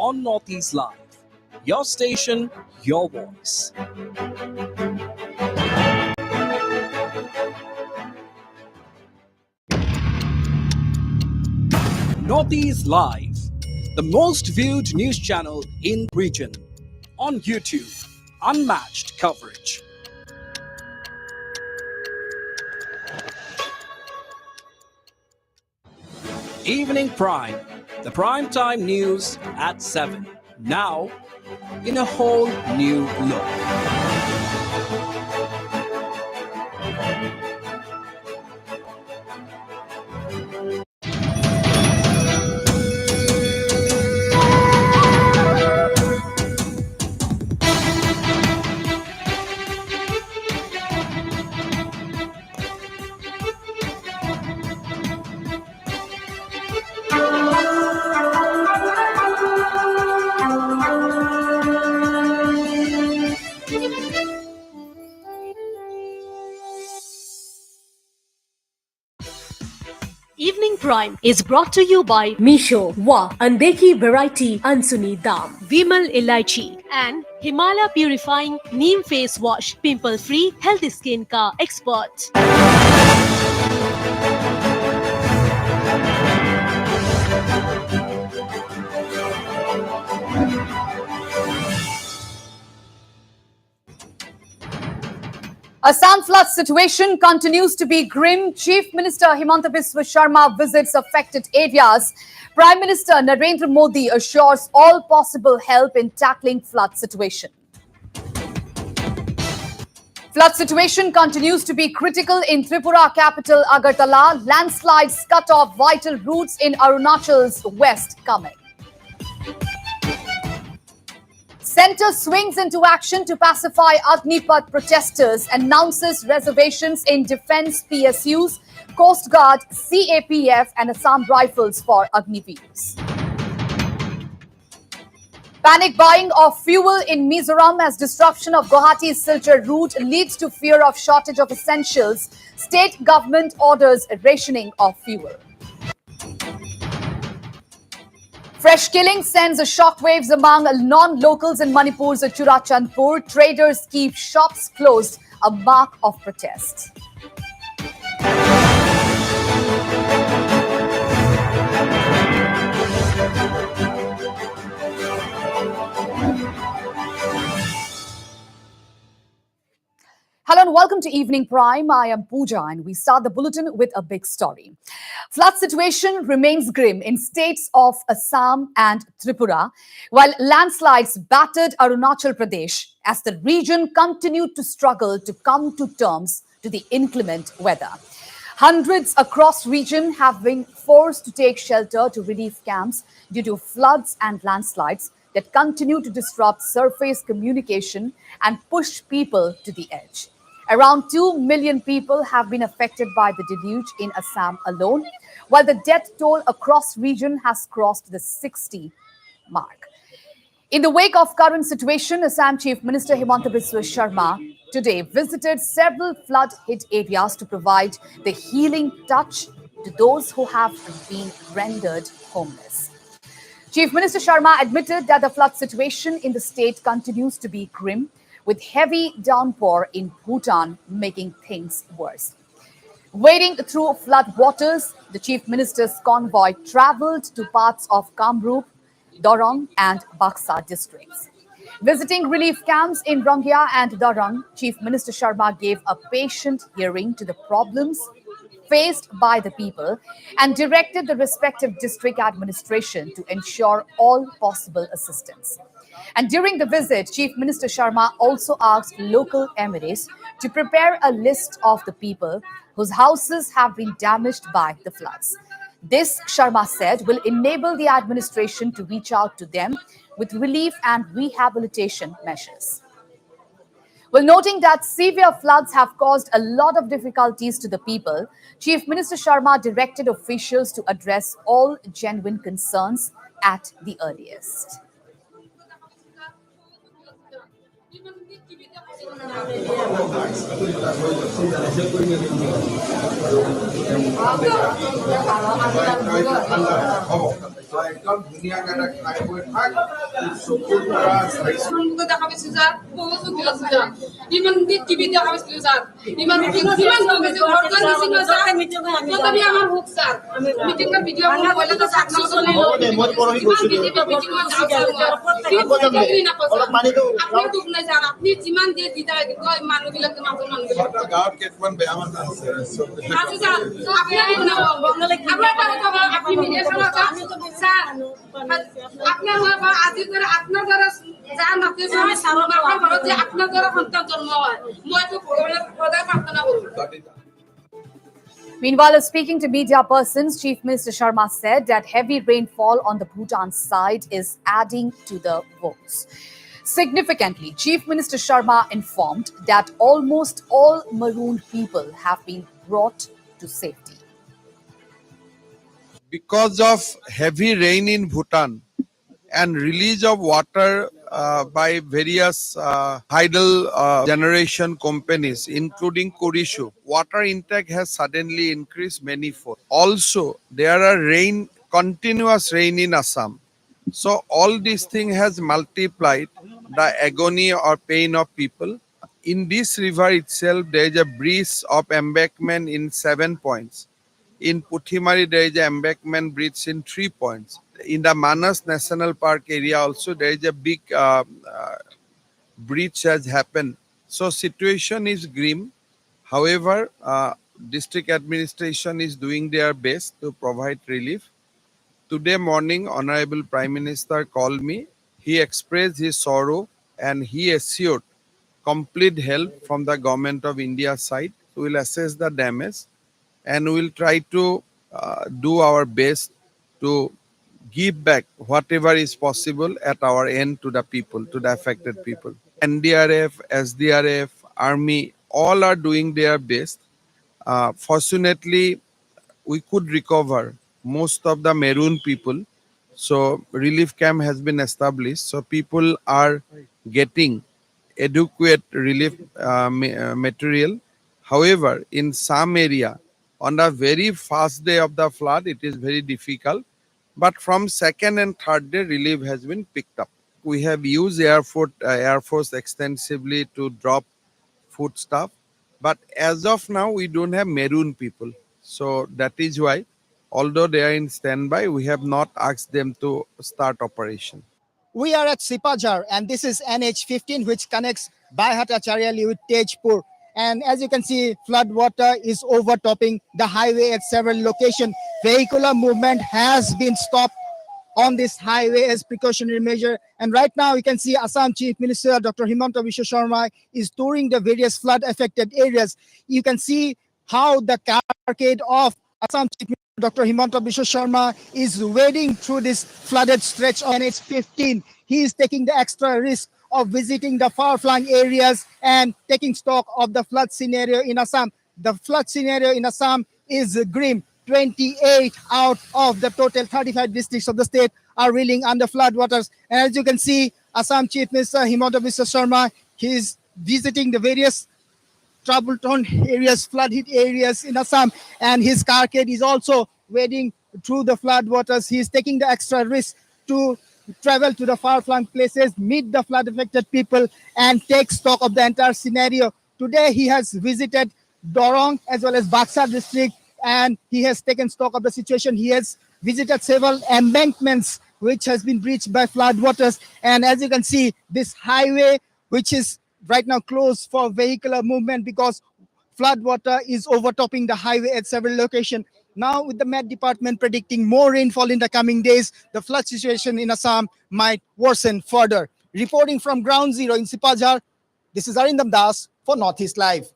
on Northeast Live. Your station, your voice. Northeast Live, the most viewed news channel in the region. On YouTube, unmatched coverage. Evening Prime, the primetime news at 7. Now, in a whole new look. Evening Prime is brought to you by Misho, Wa, Andeki Variety, Ansuni Dam, Vimal Ilaichi and Himala Purifying Neem Face Wash, Pimple Free Healthy Skin Ka Expert. Assam flood situation continues to be grim. Chief Minister Himanta Biswa Sharma visits affected areas. Prime Minister Narendra Modi assures all possible help in tackling flood situation. Flood situation continues to be critical in Tripura capital Agartala. Landslides cut off vital routes in Arunachal's west coming. Centre swings into action to pacify Agnipat protesters, announces reservations in defence PSUs, Coast Guard, CAPF and Assam Rifles for Agniveers. Panic buying of fuel in Mizoram as disruption of Guwahati Silchar route leads to fear of shortage of essentials. State government orders rationing of fuel. Fresh killing sends shockwaves among non-locals in Manipur's Churachandpur. Traders keep shops closed, a mark of protest. Hello and welcome to Evening Prime. I am Pooja and we start the bulletin with a big story. Flood situation remains grim in states of Assam and Tripura, while landslides battered Arunachal Pradesh as the region continued to struggle to come to terms to the inclement weather. Hundreds across region have been forced to take shelter to relief camps due to floods and landslides that continue to disrupt surface communication and push people to the edge. Around 2 million people have been affected by the deluge in Assam alone, while the death toll across region has crossed the 60 mark. In the wake of current situation, Assam Chief Minister Himanta Biswa Sharma today visited several flood-hit areas to provide the healing touch to those who have been rendered homeless. Chief Minister Sharma admitted that the flood situation in the state continues to be grim, with heavy downpour in Bhutan making things worse. Wading through flood waters, the Chief Minister's convoy travelled to parts of Kamrup, Dorong and Baksa districts. Visiting relief camps in Rangya and Dorong, Chief Minister Sharma gave a patient hearing to the problems faced by the people and directed the respective district administration to ensure all possible assistance. And during the visit, Chief Minister Sharma also asked local MLAs to prepare a list of the people whose houses have been damaged by the floods. This, Sharma said, will enable the administration to reach out to them with relief and rehabilitation measures. Well, noting that severe floods have caused a lot of difficulties to the people, Chief Minister Sharma directed officials to address all genuine concerns at the earliest. একদম ধুনীয়াকে এটা খাই বৈ থাক চকুৰ পৰা দেখা পাইছো ছাৰ বহুত সুখী আছো ছাৰ ইমান টিভি দেখা পাইছিলো ছাৰ ইমান যিমান ঘৰখন দিছিলো ছাৰ তথাপি আমাৰ সুখ ছাৰ মিটিংৰ ভিডিঅ' মোবাইলতে চাকচেছ চলি মই পৰহি গৈছিলো আপোনাৰ দুখ নাই ছাৰ আপুনি যিমান দিয়ে দি থাকে মানুহবিলাক মাজৰ মানুহবিলাক গাঁৱত কেইটামান বেয়া মানুহ আছে ছাৰ আপনি মিডিয়া ছাৰ আপনার আজিৰ দ্বাৰা আপনার দ্বারা যা নাতে ঘৰত যে আপনার দ্বারা সন্তান জন্ম হয় মই তো ভগৱানৰ সদায় প্ৰাৰ্থনা কৰো। Meanwhile, speaking to media persons, Chief Minister Sharma said that heavy rainfall on the Bhutan side is adding to the woes. Significantly, Chief Minister Sharma informed that almost all marooned people have been brought to safety. Because of heavy rain in Bhutan and release of water by various tidal generation companies, including Korishu, water intake has suddenly increased many-fold. Also, there are continuous rain in Assam. So all these things has multiplied the agony or pain of people. In this river itself, there is a breach of embankment in 7 points. In Puthimari, there is an embankment breach in 3 points. In the Manas National Park area also, there is a big breach has happened. So situation is grim. However, district administration is doing their best to provide relief. Today morning, Honorable Prime Minister called me. He expressed his sorrow and he assured complete help from the government of India's side. We will assess the damage and we will try to do our best to give back whatever is possible at our end to the people, to the affected people. NDRF, SDRF, Army, all are doing their best. Fortunately, we could recover most of the maroon people. So relief camp has been established. So people are getting adequate relief material. However, in some area, on the very first day of the flood, it is very difficult. But from second and third day, relief has been picked up. We have used Air Force extensively to drop food stuff. But as of now, we don't have maroon people. So that is why, although they are in standby, we have not asked them to start operation. We are at Sipajar and this is NH15 which connects Baihatacharya with Tejpur. And as you can see, flood water is overtopping the highway at several locations. Vehicular movement has been stopped on this highway as precautionary measure. And right now you can see Assam Chief Minister Dr. Himanta Biswa Sharma is touring the various flood affected areas. You can see how the carcade of Assam Chief Minister Dr. Himanta Biswa Sharma is wading through this flooded stretch on NH15. He is taking the extra risk of visiting the far-flung areas and taking stock of the flood scenario in Assam. The flood scenario in Assam is grim. 28 out of the total 35 districts of the state are reeling under flood waters. And as you can see, Assam Chief Minister Himanta Biswa Sharma, he is visiting the various trouble-torn areas, flood-hit areas in Assam, and his carcade is also wading through the flood waters. He is taking the extra risk to travel to the far-flung places, meet the flood-affected people, and take stock of the entire scenario. Today, he has visited Dorong as well as Baksar district, and he has taken stock of the situation. He has visited several embankments which has been breached by flood waters. And as you can see, this highway, which is right now closed for vehicular movement because flood water is overtopping the highway at several locations. Now, with the Met Department predicting more rainfall in the coming days, the flood situation in Assam might worsen further. Reporting from Ground Zero in Sipajar, this is Arindam Das for Northeast Live.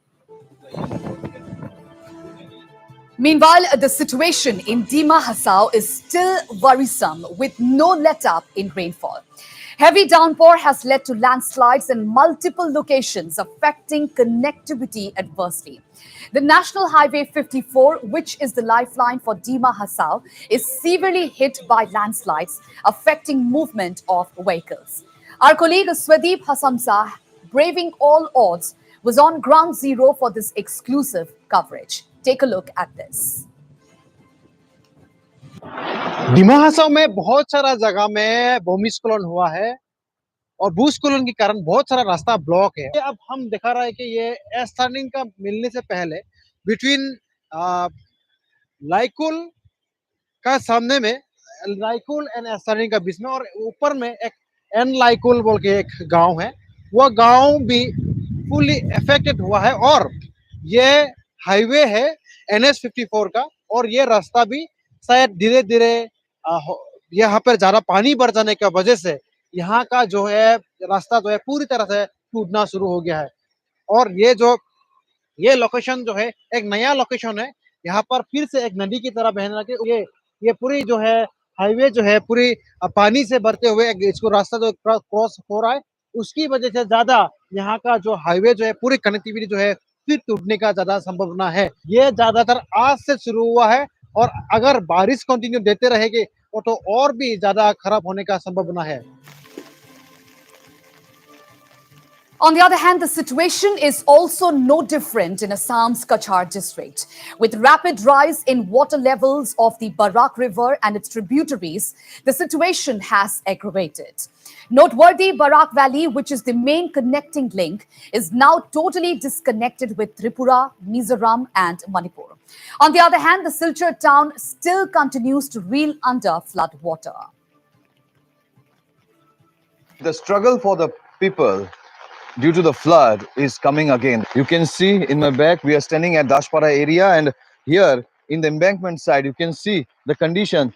Meanwhile, the situation in Dima Hasao is still worrisome with no let-up in rainfall. Heavy downpour has led to landslides in multiple locations, affecting connectivity adversely. The National Highway 54, which is the lifeline for Dima Hasao, is severely hit by landslides, affecting movement of vehicles. Our colleague Swadeep Hasamsa braving all odds, was on ground zero for this exclusive coverage. Take a look at this. Dima Hasao में बहुत सारा जगह में भूमिस्खलन हुआ है और भूस्खलन के कारण बहुत सारा रास्ता ब्लॉक है। अब हम दिखा रहा है कि ये एस टर्निंग का मिलने से पहले बिटवीन लाइकुल का सामने में लाइकुल एंड एस टर्निंग का बीच में और ऊपर में एक एन लाइकुल बोल के एक गांव है, वह गांव भी फुली अफेक्टेड हुआ है और ये हाईवे है NH54 का और ये रास्ता भी शायद धीरे धीरे यहाँ पर ज्यादा पानी बढ़ जाने की वजह से यहाँ का जो है रास्ता जो है पूरी तरह से टूटना शुरू हो गया है। और ये लोकेशन जो है एक नया लोकेशन है, यहाँ पर फिर से एक नदी की तरह बहने लगे। ये पूरी जो है हाईवे जो है पूरी पानी से भरते हुए इसको रास्ता जो क्रॉस हो रहा है, उसकी वजह से ज्यादा यहाँ का जो हाईवे जो है पूरी कनेक्टिविटी जो है फिर टूटने का ज्यादा संभावना है। ये ज्यादातर आज से शुरू हुआ है और अगर बारिश कंटिन्यू देते रहेगी तो और भी ज्यादा खराब होने का संभावना है। On the other hand, the situation is also no different in Assam's Kachar district. With rapid rise in water levels of the Barak River and its tributaries, the situation has aggravated. Noteworthy, Barak Valley, which is the main connecting link, is now totally disconnected with Tripura, Mizoram and Manipur. On the other hand, the Silchar town still continues to reel under flood water. The struggle for the people due to the flood is coming again. You can see in my back, we are standing at Dashpara area, and here in the embankment side, you can see the condition.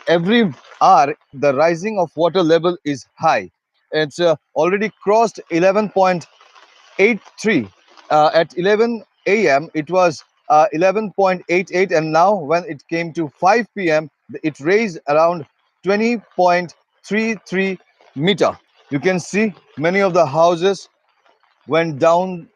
Every hour, the rising of water level is high. It's already crossed 11.83. At 11 a.m., it was 11.88, and now when it came to 5 p.m., it raised around 20.33 meter. You can see many of the houses went down,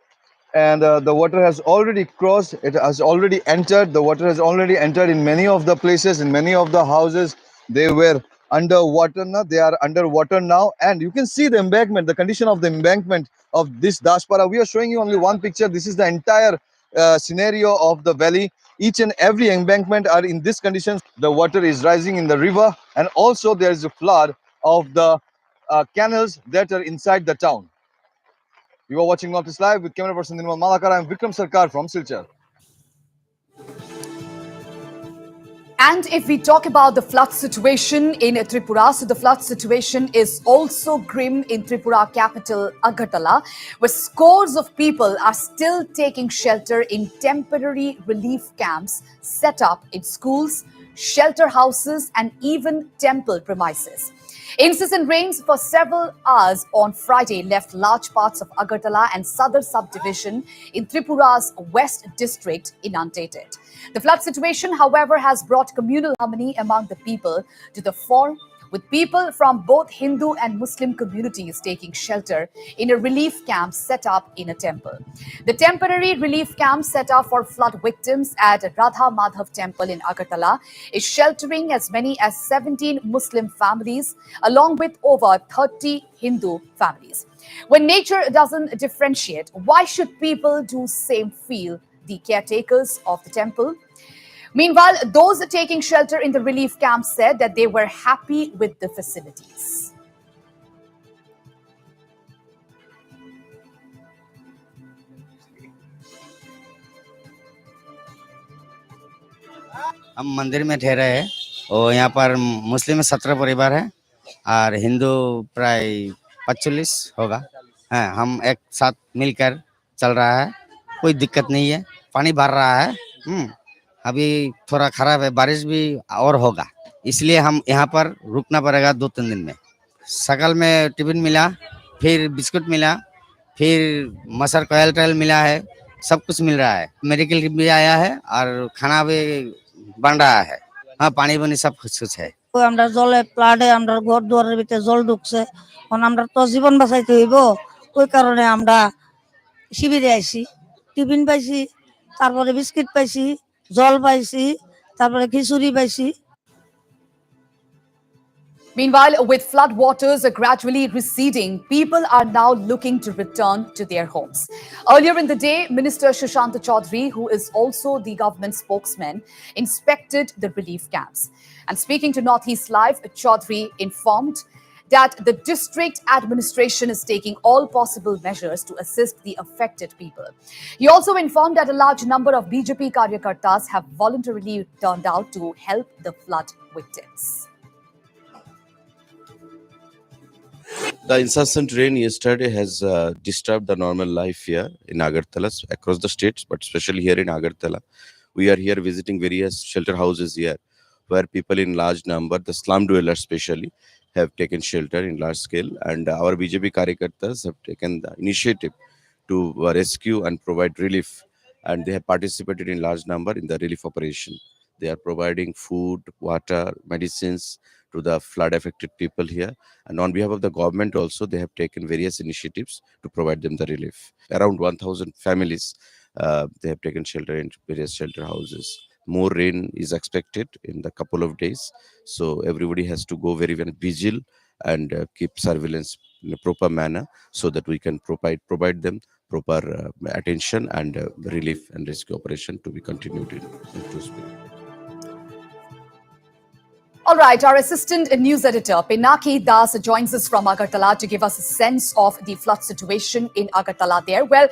and the water has already crossed. It has already entered. The water has already entered in many of the places, in many of the houses. They were underwater now. They are underwater now, and you can see the embankment, the condition of the embankment of this Dashpara. We are showing you only one picture. This is the entire scenario of the valley. Each and every embankment are in this condition. The water is rising in the river, and also there is a flood of the canals that are inside the town. You are watching Northeast Live with camera person Nirmal Malakar. I am Vikram Sarkar from Silchar. And if we talk about the flood situation in Tripura, so the flood situation is also grim in Tripura capital Agartala, where scores of people are still taking shelter in temporary relief camps set up in schools, shelter houses, and even temple premises. Incessant rains for several hours on Friday left large parts of Agartala and Sadar subdivision in Tripura's West district inundated. The flood situation, however, has brought communal harmony among the people to the fore, with people from both Hindu and Muslim communities taking shelter in a relief camp set up in a temple. The temporary relief camp set up for flood victims at Radha Madhav Temple in Agartala is sheltering as many as 17 Muslim families along with over 30 Hindu families. When nature doesn't differentiate, why should people do same feel the caretakers of the temple? Meanwhile, those taking shelter in the relief camp said that they were happy with the facilities. हम मंदिर में ठहरे हैं और यहाँ पर मुस्लिम में 17 परिवार है और हिंदू प्राय 45 होगा। हाँ, हम एक साथ मिलकर चल रहा है, कोई दिक्कत नहीं है। पानी भर रहा है, अभी थोड़ा खराब है, बारिश भी और होगा, इसलिए हम यहाँ पर रुकना पड़ेगा 2-3 दिन में। सकाल में टिफिन मिला, फिर बिस्कुट मिला, फिर मसर कोयल टैल मिला है, सब कुछ मिल रहा है। मेडिकल भी आया है और खाना भी बन रहा है। हाँ, पानी बनी सब कुछ है। আমরা জলে প্লাডে আমরা ঘর দুয়ারের ভিতরে জল ঢুকছে, এখন আমরা তো জীবন বাঁচাইতে হইব, ওই কারণে আমরা শিবিরে আইছি। টিফিন পাইছি, তারপরে বিস্কিট পাইছি, জল পাইছি, তারপরে খিচুড়ি পাইছি। Meanwhile, with flood waters gradually receding, people are now looking to return to their homes. Earlier in the day, Minister Sushant Chaudhary, who is also the government spokesman, inspected the relief camps. And speaking to Northeast Live, Chaudhary informed that the district administration is taking all possible measures to assist the affected people. He also informed that a large number of BJP Karyakartas have voluntarily turned out to help the flood victims. The incessant rain yesterday has disturbed the normal life here in Agartala, across the states, but especially here in Agartala. We are here visiting various shelter houses here, where people in large number, the slum dwellers especially, have taken shelter in large scale. And our BJP Karyakartas have taken the initiative to rescue and provide relief. And they have participated in large number in the relief operation. They are providing food, water, medicines to the flood affected people here. And on behalf of the government also, they have taken various initiatives to provide them the relief. Around 1,000 families, they have taken shelter in various shelter houses. More rain is expected in the couple of days. So everybody has to go very, very vigilant and keep surveillance in a proper manner so that we can provide them proper attention and relief and rescue operation to be continued in true spirit. All right, our assistant news editor Pinaki Das joins us from Agartala to give us a sense of the flood situation in Agartala there. Well,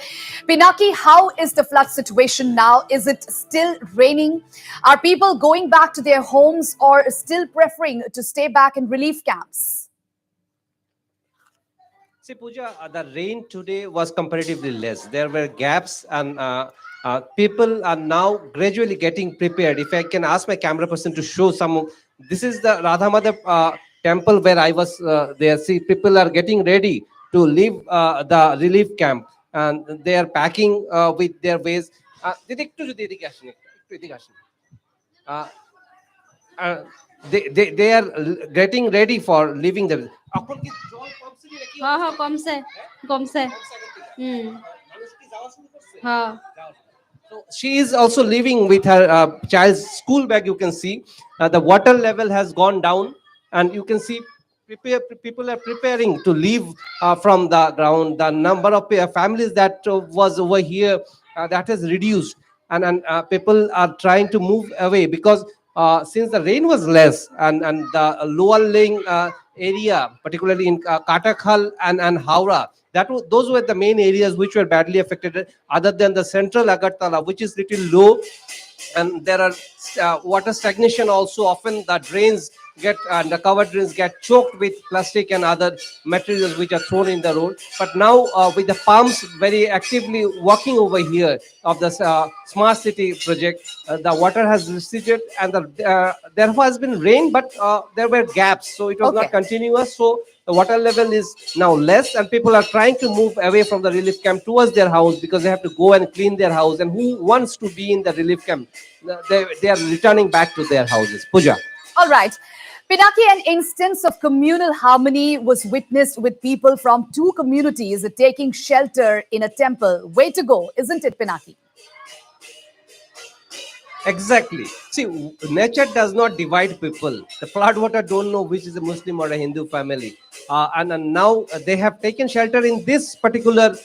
Pinaki, how is the flood situation now? Is it still raining? Are people going back to their homes or still preferring to stay back in relief camps? See, Pooja, the rain today was comparatively less. There were gaps, and people are now gradually getting prepared. If I can ask my camera person to show some, this is the Radha Mother temple where I was there. See, people are getting ready to leave the relief camp, and they are packing with their ways. They are getting ready for leaving them. हाँ हाँ कम से हाँ So she is also living with her child's school bag. You can see the water level has gone down, and you can see people are preparing to leave from the ground. The number of families that was over here that has reduced, and people are trying to move away because since the rain was less, and the lower lying area, particularly in Katakhal and Howrah, those were the main areas which were badly affected, other than the central Agartala, which is little low, and there are water stagnation also. Often the drains the covered drains get choked with plastic and other materials which are thrown in the road. But now with the pumps very actively working over here of the smart city project, the water has receded, and there has been rain, but there were gaps, so it was not continuous. So the water level is now less, and people are trying to move away from the relief camp towards their house because they have to go and clean their house. And who wants to be in the relief camp? They are returning back to their houses. Pooja. All right. Pinaki, an instance of communal harmony was witnessed with people from two communities taking shelter in a temple. Way to go, isn't it, Pinaki? Exactly. See, nature does not divide people. The flood water don't know which is a Muslim or a Hindu family. And now they have taken shelter in this particular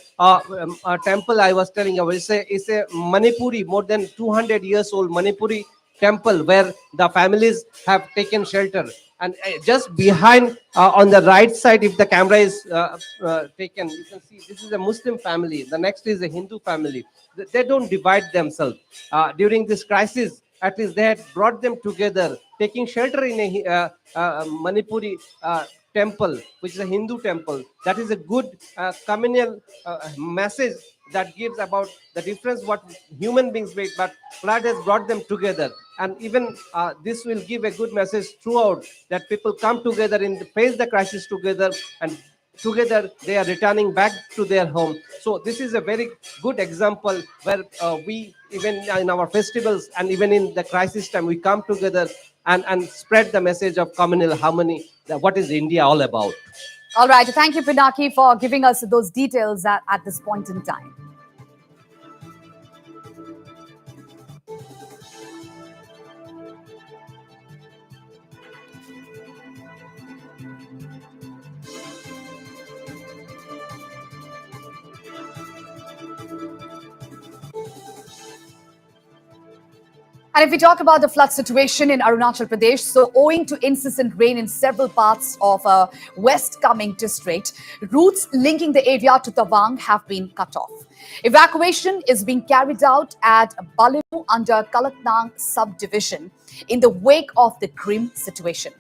temple I was telling you. It's a Manipuri, more than 200 years old Manipuri temple where the families have taken shelter. And just behind on the right side, if the camera is taken, you can see this is a Muslim family. The next is a Hindu family. They don't divide themselves. During this crisis, at least they had brought them together, taking shelter in a Manipuri temple, which is a Hindu temple. That is a good communal message that gives about the difference what human beings make, but flood has brought them together. And even this will give a good message throughout, that people come together and face the crisis together, and together they are returning back to their home. So this is a very good example where we, even in our festivals and even in the crisis time, we come together and spread the message of communal harmony. What is India all about? All right. Thank you, Pinaki, for giving us those details at this point in time. And if we talk about the flood situation in Arunachal Pradesh, so owing to incessant rain in several parts of West Kameng district, routes linking the area to Tawang have been cut off. Evacuation is being carried out at Balimu under Kalaknang subdivision in the wake of the grim situation.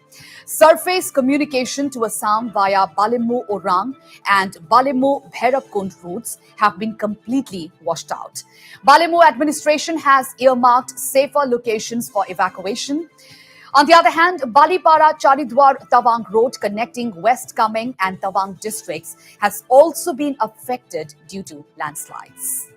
Surface communication to Assam via Balimu Orang and Balimu Bhairavkund routes have been completely washed out. Balimu administration has earmarked safer locations for evacuation. On the other hand, Balipara Charidwar Tawang Road connecting West Kameng and Tawang districts has also been affected due to landslides.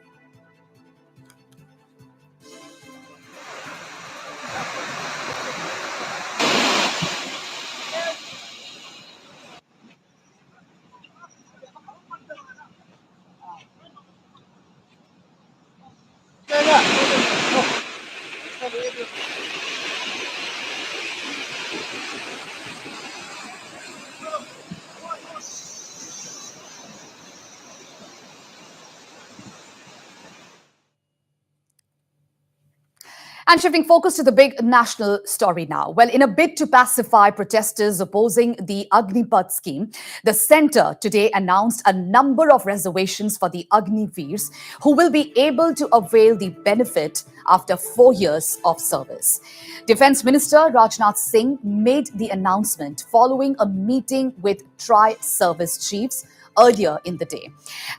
And shifting focus to the big national story now. Well, in a bid to pacify protesters opposing the Agnipat scheme, the centre today announced a number of reservations for the Agniveers who will be able to avail the benefit after 4 years of service. Defence Minister Rajnath Singh made the announcement following a meeting with tri-service chiefs earlier in the day.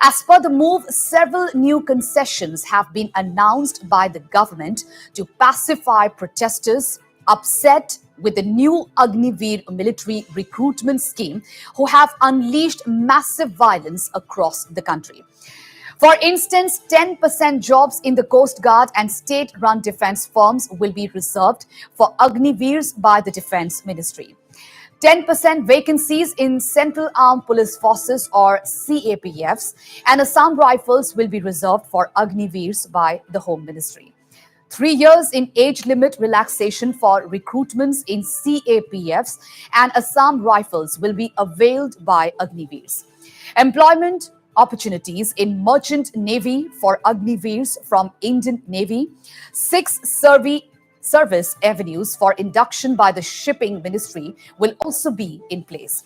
As per the move, several new concessions have been announced by the government to pacify protesters upset with the new Agniveer military recruitment scheme who have unleashed massive violence across the country. For instance, 10% jobs in the Coast Guard and state-run defence firms will be reserved for Agniveers by the Defence Ministry. 10% vacancies in Central Armed Police Forces or CAPFs and Assam Rifles will be reserved for Agniveers by the Home Ministry. 3 years in age limit relaxation for recruitments in CAPFs and Assam Rifles will be availed by Agniveers. Employment opportunities in Merchant Navy for Agniveers from Indian Navy, 6 service avenues for induction by the Shipping Ministry will also be in place.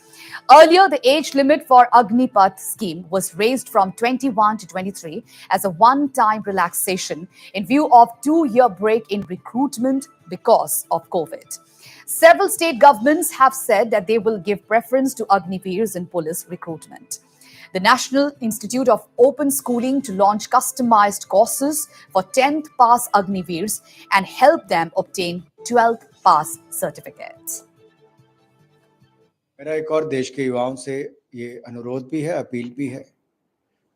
Earlier, the age limit for Agnipat scheme was raised from 21 to 23 as a one-time relaxation in view of 2-year break in recruitment because of COVID. Several state governments have said that they will give preference to Agniveers in police recruitment. The National Institute of Open Schooling to launch customized courses for 10th pass Agniveers and help them obtain 12th pass certificates. मेरा एक और देश के युवाओं से ये अनुरोध भी है, अपील भी है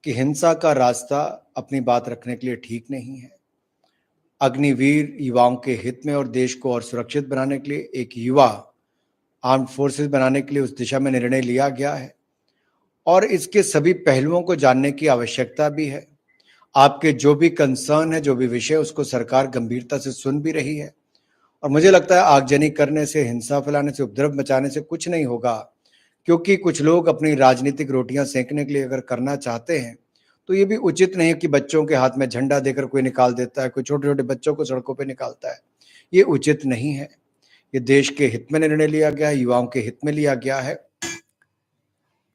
कि हिंसा का रास्ता अपनी बात रखने के लिए ठीक नहीं है। अग्निवीर युवाओं के हित में और देश को और सुरक्षित बनाने के लिए एक युवा आर्म्ड फोर्सेस बनाने के लिए उस दिशा में निर्णय लिया गया है और इसके सभी पहलुओं को जानने की आवश्यकता भी है। आपके जो भी कंसर्न है, जो भी विषय, उसको सरकार गंभीरता से सुन भी रही है और मुझे लगता है आगजनी करने से, हिंसा फैलाने से, उपद्रव मचाने से कुछ नहीं होगा, क्योंकि कुछ लोग अपनी राजनीतिक रोटियां सेंकने के लिए अगर करना चाहते हैं तो ये भी उचित नहीं है कि बच्चों के हाथ में झंडा देकर कोई निकाल देता है, कोई छोटे छोटे बच्चों को सड़कों पे निकालता है। ये उचित नहीं है। ये देश के हित में निर्णय लिया गया है, युवाओं के हित में लिया गया है।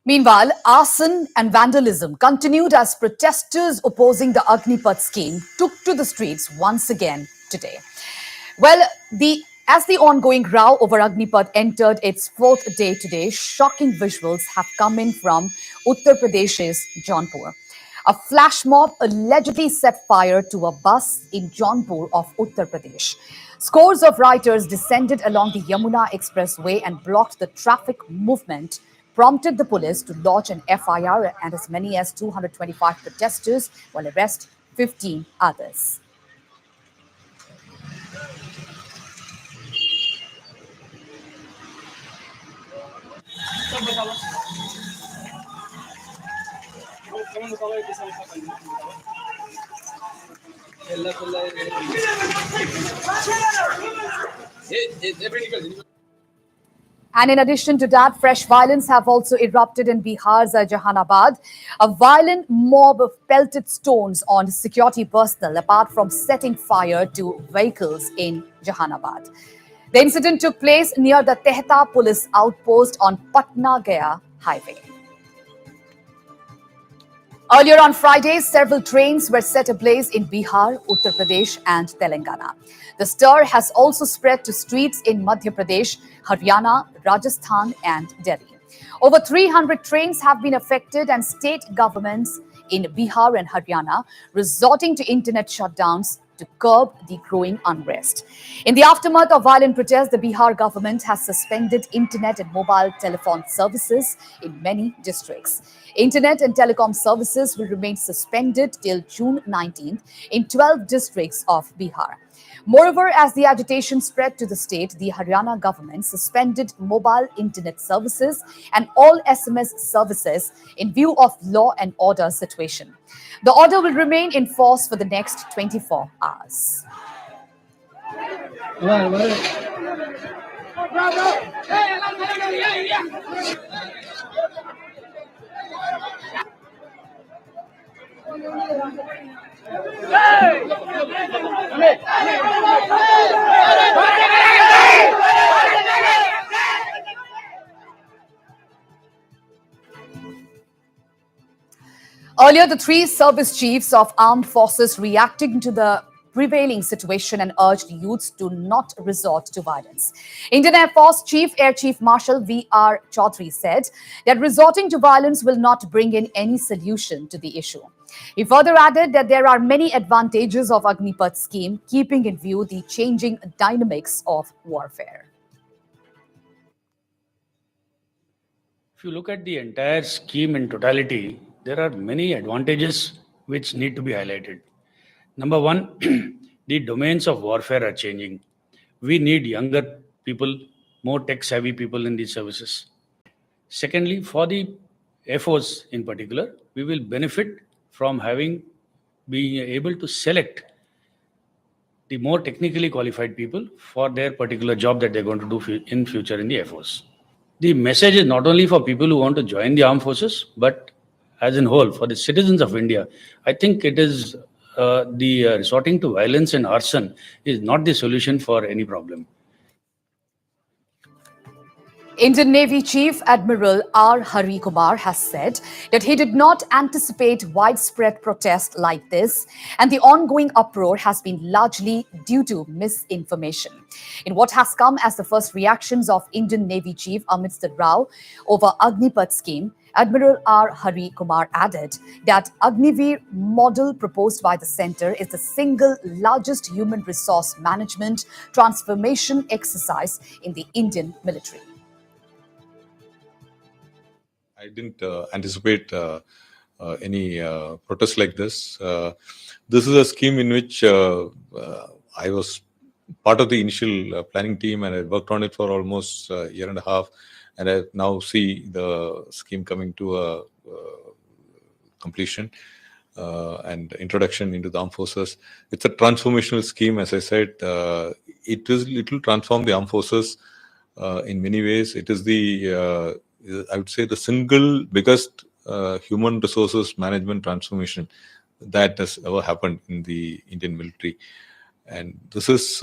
Meanwhile, arson and vandalism continued as protesters opposing the Agnipat scheme took to the streets once again today. Well, as the ongoing row over Agnipat entered its 4th day today, shocking visuals have come in from Uttar Pradesh's Jaunpur. A flash mob allegedly set fire to a bus in Jaunpur of Uttar Pradesh. Scores of rioters descended along the Yamuna Expressway and blocked the traffic movement, prompted the police to lodge an FIR, and as many as 225 protesters will arrest 15 others. And in addition to that, fresh violence have also erupted in Bihar's Jahanabad. A violent mob pelted stones on security personnel apart from setting fire to vehicles in Jahanabad. The incident took place near the Tehta police outpost on Patna-Gaya highway. Earlier on Friday, several trains were set ablaze in Bihar, Uttar Pradesh, and Telangana. The stir has also spread to streets in Madhya Pradesh, Haryana, Rajasthan, and Delhi. Over 300 trains have been affected, and state governments in Bihar and Haryana resorting to internet shutdowns to curb the growing unrest. In the aftermath of violent protests, the Bihar government has suspended internet and mobile telephone services in many districts. Internet and telecom services will remain suspended till June 19th in 12 districts of Bihar. Moreover, as the agitation spread to the state, the Haryana government suspended mobile internet services and all SMS services in view of law and order situation. The order will remain in force for the next 24 hours. Earlier, the three service chiefs of armed forces reacting to the prevailing situation and urged youths to not resort to violence. Indian Air Force Chief Air Chief Marshal V.R. Chaudhary said that resorting to violence will not bring in any solution to the issue. He further added that there are many advantages of Agnipat scheme, keeping in view the changing dynamics of warfare. If you look at the entire scheme in totality, there are many advantages which need to be highlighted. Number one, the domains of warfare are changing. We need younger people, more tech-savvy people in these services. Secondly, for the Air Force in particular, we will benefit from being able to select the more technically qualified people for their particular job that they're going to do in future in the Air Force. The message is not only for people who want to join the armed forces, but as in whole, for the citizens of India. I think it is resorting to violence and arson is not the solution for any problem. Indian Navy Chief Admiral R. Hari Kumar has said that he did not anticipate widespread protest like this, and the ongoing uproar has been largely due to misinformation. In what has come as the first reactions of Indian Navy Chief amidst the row over Agnipat scheme, Admiral R. Hari Kumar added that Agniveer model proposed by the centre is the single largest human resource management transformation exercise in the Indian military. I didn't anticipate any protest like this. This is a scheme in which I was part of the initial planning team, and I worked on it for almost a year and a half. And I now see the scheme coming to a completion and introduction into the armed forces. It's a transformational scheme, as I said. It will transform the armed forces in many ways. It is I would say the single biggest human resources management transformation that has ever happened in the Indian military. And this is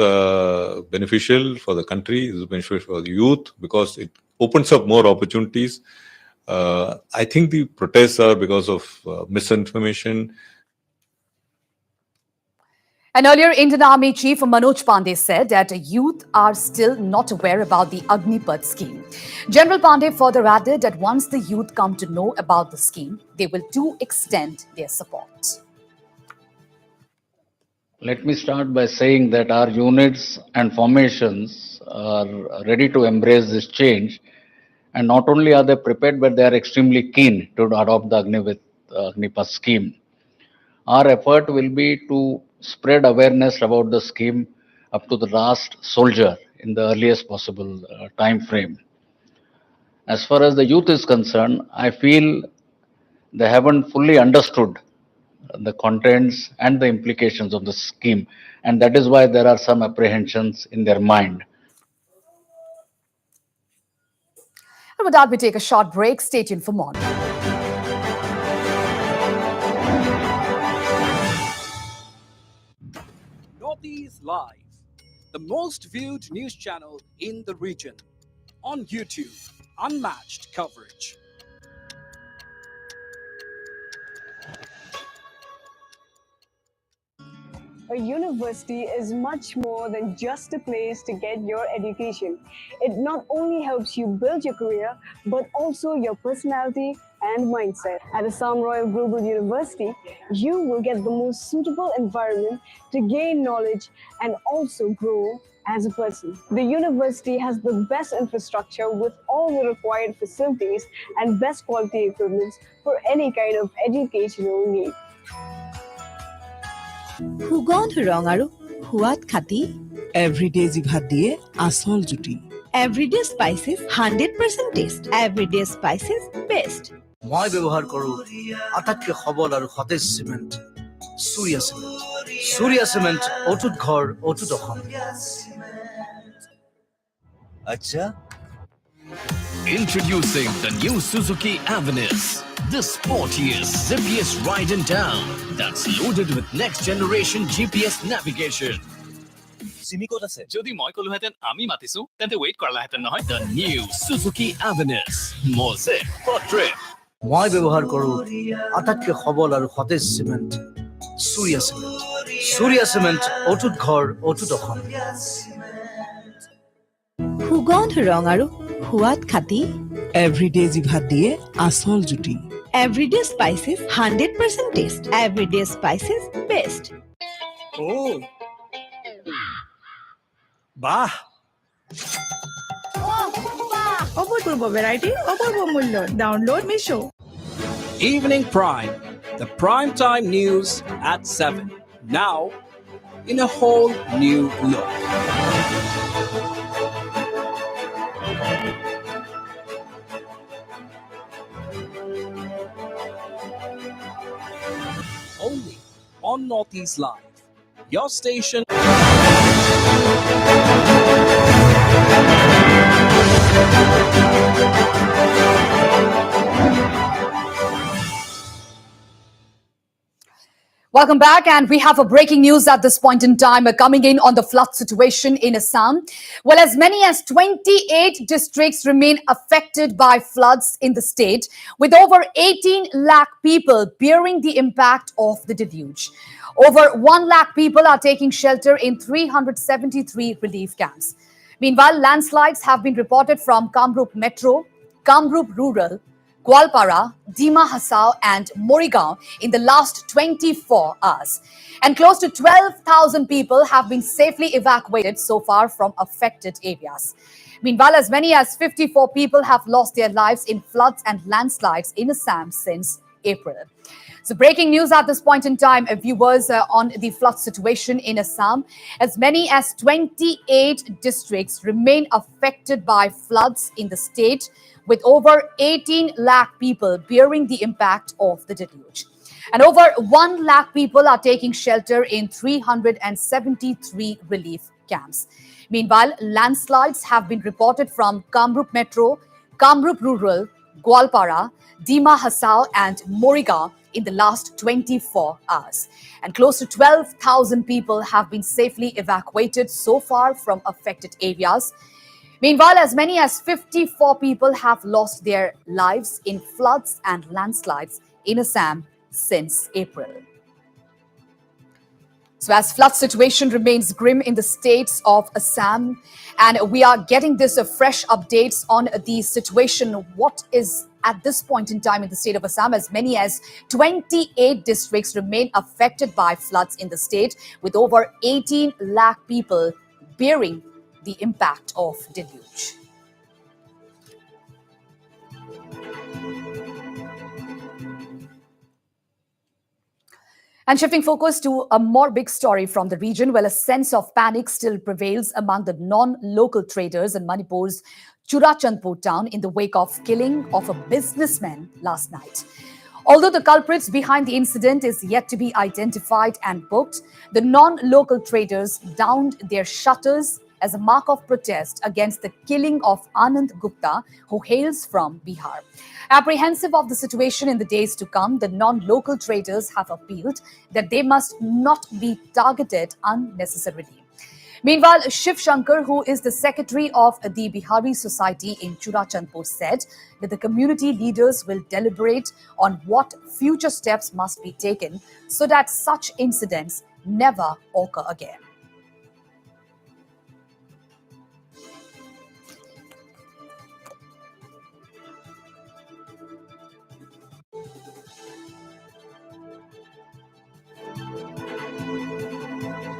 beneficial for the country, this is beneficial for the youth because it opens up more opportunities. I think the protests are because of misinformation. And earlier, Indian Army Chief Manoj Pandey said that youth are still not aware about the Agnipat scheme. General Pandey further added that once the youth come to know about the scheme, they will too extend their support. Let me start by saying that our units and formations are ready to embrace this change. And not only are they prepared, but they are extremely keen to adopt the Agnipat scheme. Our effort will be to spread awareness about the scheme up to the last soldier in the earliest possible time frame. As far as the youth is concerned, I feel they haven't fully understood the contents and the implications of the scheme, and that is why there are some apprehensions in their mind. with that, we take a short break. Stay tuned for more. Northeast Live, the most viewed news channel in the region. On YouTube, unmatched coverage. A university is much more than just a place to get your education. It not only helps you build your career, but also your personality and mindset. At Assam Royal Global University, you will get the most suitable environment to gain knowledge and also grow as a person. The university has the best infrastructure with all the required facilities and best quality equipment for any kind of educational need. সুগন্ধ ৰং আৰু সোৱাদ খাতি everyday জিভাত দিয়ে আসল জুতি everyday spices 100% taste everyday spices best মই ব্যৱহাৰ কৰো আটাইতকৈ সবল আৰু সতেজ সিমেন্ট সূৰ্যা সিমেন্ট অটুট ঘৰ অটুট অসম আচ্ছা Introducing the new Suzuki Avenir, the sportiest, zippiest ride in town that's loaded with next-generation GPS navigation. সিমিকোত আছে যদি মই কলোহেতেন আমি মাতিছো তেন্তে ওয়েট কৰালাহেতেন নহয় The new Suzuki Avenir, more zip for trip. মই ব্যৱহাৰ কৰো আটাইতকৈ সবল আৰু সতেজ সিমেন্ট সূৰ্যা সিমেন্ট অটুট ঘৰ অটুট অসম সুগন্ধ ৰং আৰু সোৱাদ খাতি এভৰিডে জিভাত দিয়ে আসল জুতি everyday spices 100% taste everyday spices best ও বাহ অপূর্ব ভ্যারাইটি অপূর্ব মূল্য download Meesho Evening Prime, the prime time news at 7. Now, in a whole new look. Only on Northeast Live, your station. Welcome back, and we have a breaking news at this point in time coming in on the flood situation in Assam. Well, as many as 28 districts remain affected by floods in the state, with over 18 lakh people bearing the impact of the deluge. Over 1 lakh people are taking shelter in 373 relief camps. Meanwhile, landslides have been reported from Kamrup Metro, Kamrup Rural, Gwalpara, Dima Hasao and Morigaon in the last 24 hours. And close to 12,000 people have been safely evacuated so far from affected areas. Meanwhile, as many as 54 people have lost their lives in floods and landslides in Assam since April. So breaking news at this point in time, viewers, on the flood situation in Assam. As many as 28 districts remain affected by floods in the state, with over 18 lakh people bearing the impact of the deluge. And over 1 lakh people are taking shelter in 373 relief camps. Meanwhile, landslides have been reported from Kamrup Metro, Kamrup Rural, Gwalpara, Dima Hasao and Morigaon in the last 24 hours. And close to 12,000 people have been safely evacuated so far from affected areas. Meanwhile, as many as 54 people have lost their lives in floods and landslides in Assam since April. So as flood situation remains grim in the states of Assam, and we are getting this fresh updates on the situation, what is at this point in time in the state of Assam, as many as 28 districts remain affected by floods in the state, with over 18 lakh people bearing the impact of deluge. And shifting focus to a more big story from the region, well, a sense of panic still prevails among the non-local traders in Manipur's Churachandpur town in the wake of killing of a businessman last night. Although the culprits behind the incident is yet to be identified and booked, the non-local traders downed their shutters as a mark of protest against the killing of Anand Gupta, who hails from Bihar. Apprehensive of the situation in the days to come, the non-local traders have appealed that they must not be targeted unnecessarily. Meanwhile, Shiv Shankar, who is the secretary of the Bihari Society in Churachandpur, said that the community leaders will deliberate on what future steps must be taken so that such incidents never occur again.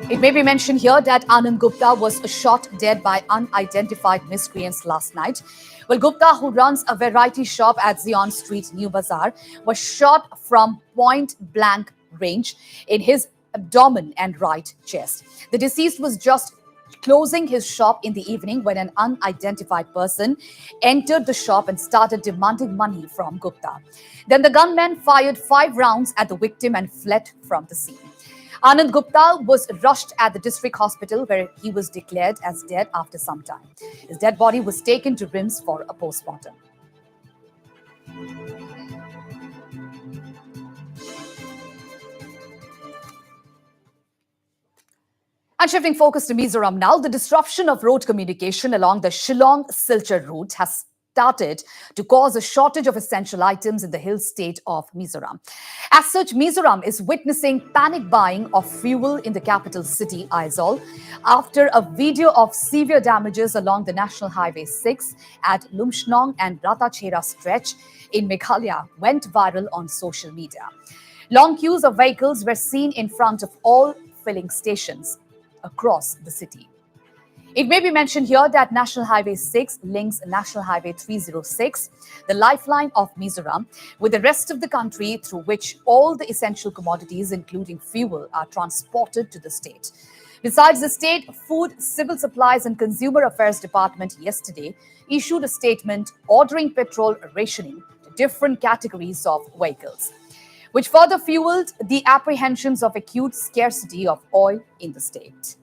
It may be mentioned here that Anand Gupta was shot dead by unidentified miscreants last night. Well, Gupta, who runs a variety shop at Zion Street, New Bazaar, was shot from point-blank range in his abdomen and right chest. The deceased was just closing his shop in the evening when an unidentified person entered the shop and started demanding money from Gupta. Then the gunman fired 5 rounds at the victim and fled from the scene. Anand Gupta was rushed at the district hospital where he was declared as dead after some time. His dead body was taken to RIMS for a postmortem. And shifting focus to Mizoram now, the disruption of road communication along the Shillong-Silchar route has started to cause a shortage of essential items in the hill state of Mizoram. As such, Mizoram is witnessing panic buying of fuel in the capital city, Aizawl, after a video of severe damages along the National Highway 6 at Lumshnong and Ratachhera stretch in Meghalaya went viral on social media. Long queues of vehicles were seen in front of all filling stations across the city. It may be mentioned here that National Highway 6 links National Highway 306, the lifeline of Mizoram, with the rest of the country, through which all the essential commodities, including fuel, are transported to the state. Besides, the State Food, Civil Supplies and Consumer Affairs Department yesterday issued a statement ordering petrol rationing to different categories of vehicles, which further fueled the apprehensions of acute scarcity of oil in the state.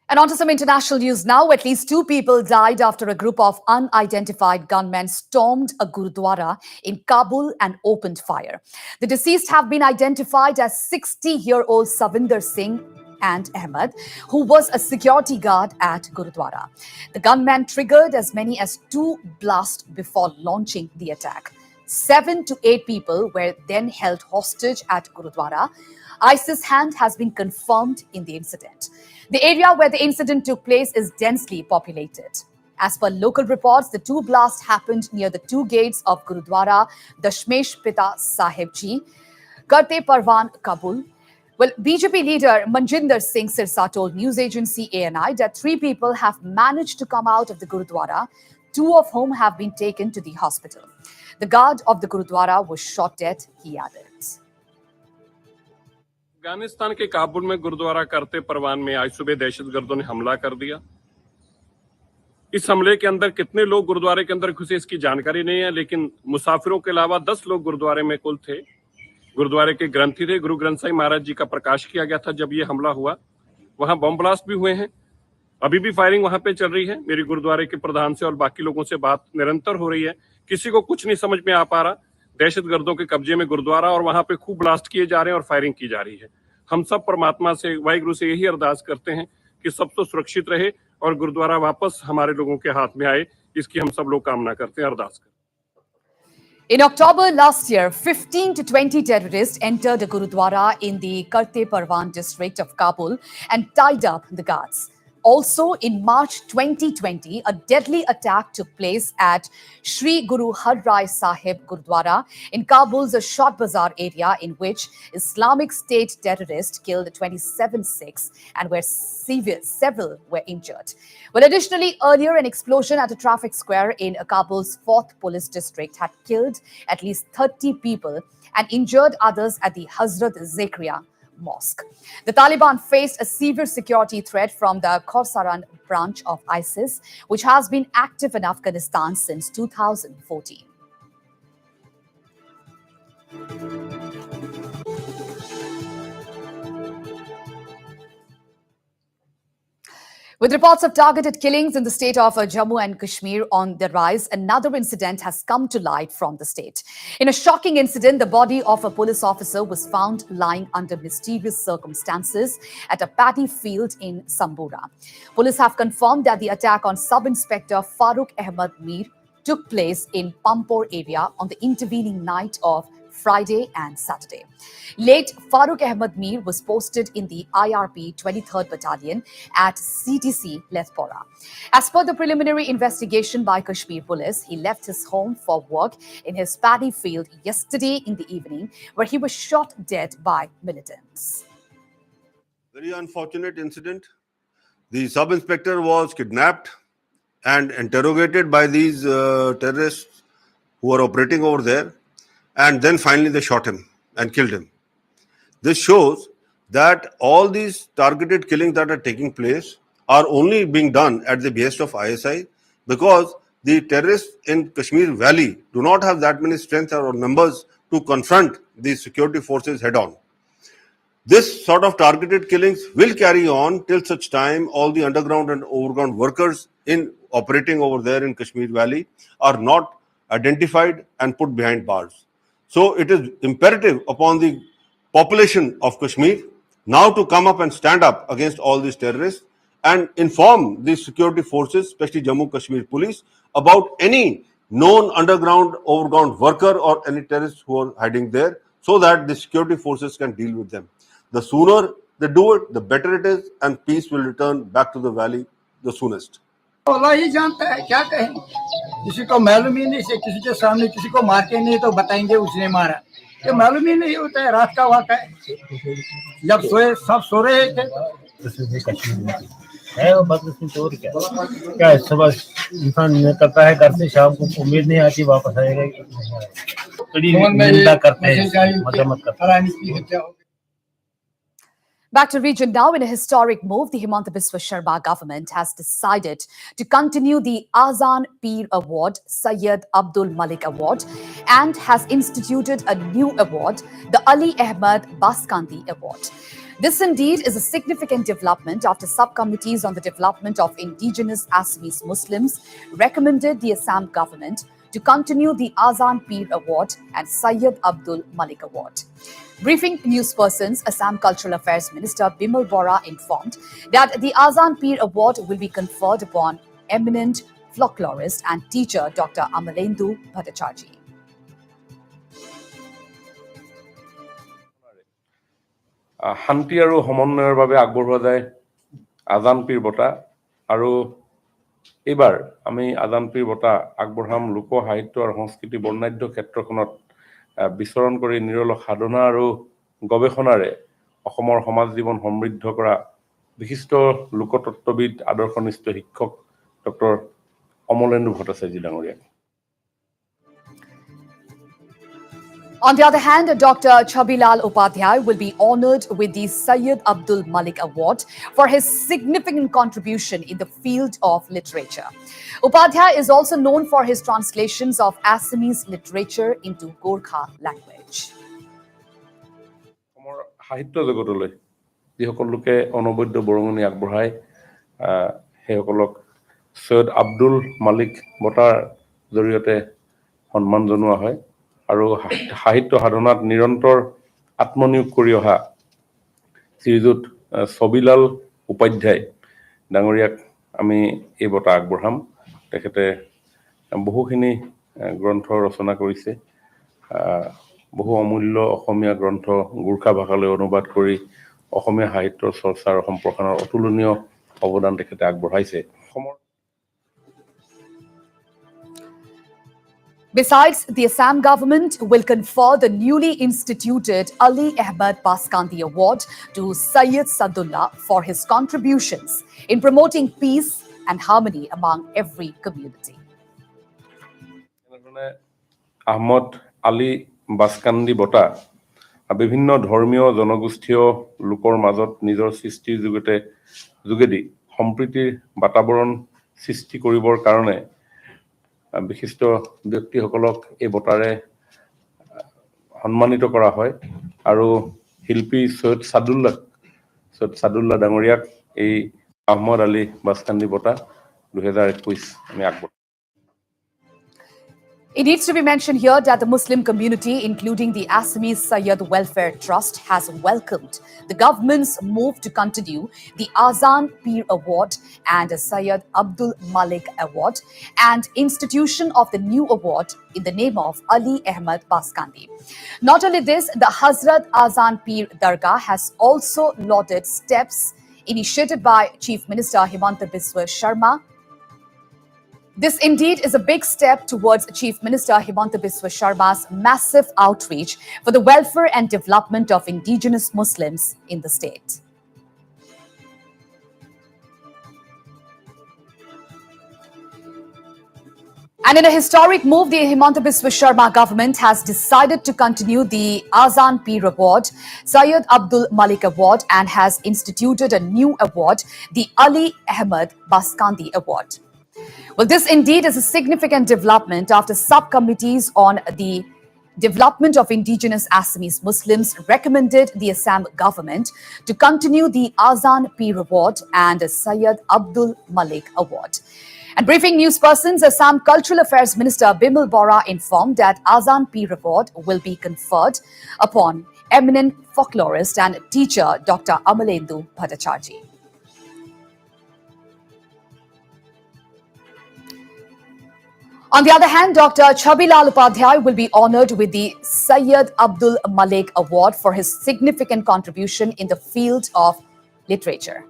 And on to some international news now. At least 2 people died after a group of unidentified gunmen stormed a Gurudwara in Kabul and opened fire. The deceased have been identified as 60-year-old Savinder Singh and Ahmed, who was a security guard at Gurudwara. The gunman triggered as many as 2 blasts before launching the attack. 7 to 8 people were then held hostage at Gurudwara. ISIS hand has been confirmed in the incident. The area where the incident took place is densely populated. As per local reports, the 2 blasts happened near the 2 gates of Gurudwara Dashmesh Pita Sahib Ji, Karte Parwan, Kabul. Well, BJP leader Manjinder Singh Sirsa told news agency ANI that 3 people have managed to come out of the Gurudwara, 2 of whom have been taken to the hospital. The guard of the Gurudwara was shot dead, he added. Afghanistan के काबुल में गुरुद्वारा करते परवान में आज सुबह दहशतगर्दों ने हमला कर दिया। इस हमले के अंदर कितने लोग गुरुद्वारे के अंदर घुसे इसकी जानकारी नहीं है, लेकिन मुसाफिरों के अलावा 10 लोग गुरुद्वारे में कुल थे। गुरुद्वारे के ग्रंथी थे। गुरु ग्रंथ साहिब महाराज जी का प्रकाश किया गया था जब ये हमला हुआ। वहां बम ब्लास्ट भी हुए हैं। अभी भी फायरिंग वहां पे चल रही है। मेरी गुरुद्वारे के प्रधान से और बाकी लोगों से बात निरंतर हो रही है। किसी को कुछ नहीं समझ में आ पा रहा। दहशतगर्दों के कब्जे में गुरुद्वारा और वहां पे खूब ब्लास्ट किए जा रहे हैं और फायरिंग की जा रही है। हम सब परमात्मा से, वाहिगुरु से यही अरदास करते हैं कि सब तो सुरक्षित रहे और गुरुद्वारा वापस हमारे लोगों के हाथ में आए, इसकी हम सब लोग कामना करते हैं, अरदास करते हैं। In October last year, 15 to 20 terrorists entered a Gurudwara in the Karte Parwan district of Kabul and tied up the guards. Also, in March 2020, a deadly attack took place at Sri Guru Har Rai Sahib Gurdwara in Kabul's Short Bazaar area, in which Islamic State terrorists killed 27 Sikhs and several were injured. Well, additionally, earlier an explosion at a traffic square in Kabul's 4th police district had killed at least 30 people and injured others at the Hazrat Zakaria mosque. The Taliban faced a severe security threat from the Khorasan branch of ISIS, which has been active in Afghanistan since 2014. With reports of targeted killings in the state of Jammu and Kashmir on the rise, another incident has come to light from the state. In a shocking incident, the body of a police officer was found lying under mysterious circumstances at a paddy field in Sambura. Police have confirmed that the attack on Sub-Inspector Farooq Ahmed Mir took place in Pampore area on the intervening night of Friday and Saturday. Late Farooq Ahmed Mir was posted in the IRP 23rd Battalion at CTC Lethpora. As per the preliminary investigation by Kashmir Police, he left his home for work in his paddy field yesterday in the evening, where he was shot dead by militants. Very unfortunate incident. The sub-inspector was kidnapped and interrogated by these terrorists who were operating over there, and then finally they shot him and killed him. This shows that all these targeted killings that are taking place are only being done at the behest of ISI, because the terrorists in Kashmir Valley do not have that many strength or numbers to confront the security forces head on. This sort of targeted killings will carry on till such time all the underground and overground workers in operating over there in Kashmir Valley are not identified and put behind bars. So it is imperative upon the population of Kashmir now to come up and stand up against all these terrorists and inform the security forces, especially Jammu Kashmir Police, about any known underground, overground worker or any terrorists who are hiding there, so that the security forces can deal with them. The sooner they do it, the better it is, and peace will return back to the valley the soonest. अल्लाह ही जानता है, क्या कहें, किसी को मालूम ही नहीं से किसी के सामने किसी को मार के नहीं तो बताएंगे उसने मारा, ये मालूम ही नहीं होता है। रात का वाक़ा है, जब सोए सब सो रहे थे। है वो बदकिस्मत चोर क्या है, सुबह इंसान निकलता है घर से, शाम को उम्मीद नहीं आती वापस आएगा, बड़ी निंदा करते हैं, मजम्मत करते हैं। Back to region now. In a historic move, the Himanta Biswa Sharma government has decided to continue the Azan Peer Award, Sayyid Abdul Malik Award, and has instituted a new award, the Ali Ahmad Baskandi Award. This indeed is a significant development after subcommittees on the development of indigenous Assamese Muslims recommended the Assam government to continue the Azan Peer Award and Sayyid Abdul Malik Award. Briefing newspersons, Assam Cultural Affairs Minister Bimal Bora informed that the Azan Peer Award will be conferred upon eminent folklorist and teacher Dr. Amalendu Bhattacharjee. শান্তি আৰু সমন্বয়ৰ বাবে আগবঢ়োৱা যায় আজান পীৰ বঁটা, আৰু এইবাৰ আমি আজান পীৰ বঁটা আগবঢ়াম লোক সাহিত্য আৰু সংস্কৃতি বৰ্ণাঢ্য ক্ষেত্ৰখনত বিচৰণ কৰি নিৰলস সাধনা আৰু গৱেষণাৰে অসমৰ সমাজ জীৱন সমৃদ্ধ কৰা বিশিষ্ট লোকতত্ত্ববিদ আদৰ্শনিষ্ঠ শিক্ষক ডক্টৰ অমলেন্দু ভট্টাচাৰ্যী ডাঙৰীয়া। On the other hand, Dr. Chabilal Upadhyay will be honored with the Sayyid Abdul Malik Award for his significant contribution in the field of literature. Upadhyay is also known for his translations of Assamese literature into Gorkha language. সাহিত্য জগতলৈ যিসকল লোকে অনবদ্য বৰঙণি আগবঢ়ায় সেইসকলক সৈয়দ আব্দুল মালিক বঁটাৰ জৰিয়তে সন্মান জনোৱা হয়, আৰু সাহিত্য সাধনাত নিৰন্তৰ আত্মনিয়োগ কৰি অহা শ্ৰীযুত ছবিলাল উপাধ্যায় ডাঙৰীয়াক আমি এই বঁটা আগবঢ়াম। তেখেতে বহুখিনি গ্ৰন্থ ৰচনা কৰিছে, বহু অমূল্য অসমীয়া গ্ৰন্থ গোৰ্খা ভাষালৈ অনুবাদ কৰি অসমীয়া সাহিত্যৰ চৰ্চা আৰু সম্প্ৰসাৰণৰ অতুলনীয় অৱদান তেখেতে আগবঢ়াইছে। Besides, the Assam government will confer the newly instituted Ali Ahmad Baskandi Award to Sayyid Sadullah for his contributions in promoting peace and harmony among every community. Ahmad Ali বাস্কান্দি বঁটা বিভিন্ন ধৰ্মীয় জনগোষ্ঠীয় লোকৰ মাজত নিজৰ সৃষ্টিৰ যোগেদি সম্প্ৰীতিৰ বাতাবৰণ সৃষ্টি কৰিবৰ কাৰণে বিশিষ্ট ব্যক্তিসকলক এই বঁটাৰে সন্মানিত কৰা হয় আৰু শিল্পী সৈয়দ সাদুল্লাহ ডাঙৰীয়াক এই আহমদ আলী বাসকান্দি বঁটা 2021 আমি আগবঢ়াইছোঁ। It needs to be mentioned here that the Muslim community, including the Assamese Sayyid Welfare Trust, has welcomed the government's move to continue the Azan Peer Award and the Sayyid Abdul Malik Award and institution of the new award in the name of Ali Ahmad Baskandi. Not only this, the Hazrat Azan Peer Dargah has also lauded steps initiated by Chief Minister Himanta Biswa Sharma. This indeed is a big step towards Chief Minister Himanta Biswa Sharma's massive outreach for the welfare and development of indigenous Muslims in the state. And in a historic move, the Himanta Biswa Sharma government has decided to continue the Azan Peer Award, Sayyid Abdul Malik Award, and has instituted a new award, the Ali Ahmad Baskandi Award. Well, this indeed is a significant development after subcommittees on the development of indigenous Assamese Muslims recommended the Assam government to continue the Azan Peer Award and the Sayyid Abdul Malik Award. And briefing news persons, Assam Cultural Affairs Minister Bimal Bora informed that Azan Peer Award will be conferred upon eminent folklorist and teacher Dr. Amalendu Bhattacharjee. On the other hand, Dr. Chabilal Upadhyay will be honored with the Sayyid Abdul Malik Award for his significant contribution in the field of literature.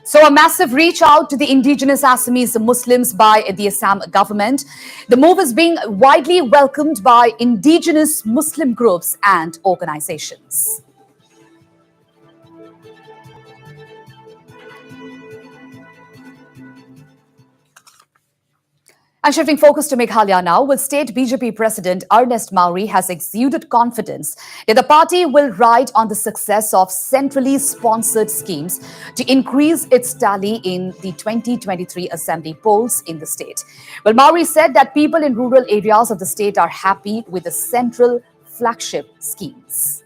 So a massive reach out to the indigenous Assamese Muslims by the Assam government. The move is being widely welcomed by indigenous Muslim groups and organizations. And shifting focus to Meghalaya now, with State BJP President Ernest Mauri has exuded confidence that the party will ride on the success of centrally sponsored schemes to increase its tally in the 2023 Assembly polls in the state. Well, Mauri said that people in rural areas of the state are happy with the central flagship schemes.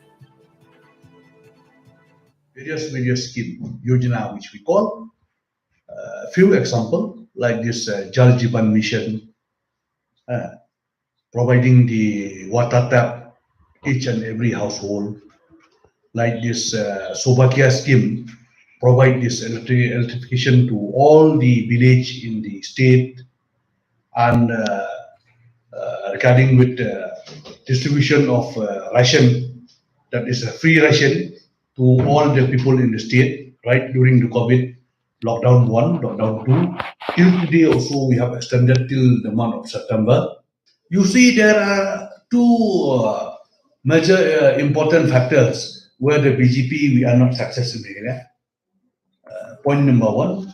Various scheme, Yojana, which we call. Few example like this Jal Jeevan Mission, providing the water tap each and every household, like this Sobhagya scheme, provide this electrification to all the village in the state, and regarding with distribution of ration, that is a free ration to all the people in the state, right, during the COVID. Lockdown 1, lockdown 2. Till today also we have extended till the month of September. You see there are two major important factors where the BJP we are not successful in. Point number one,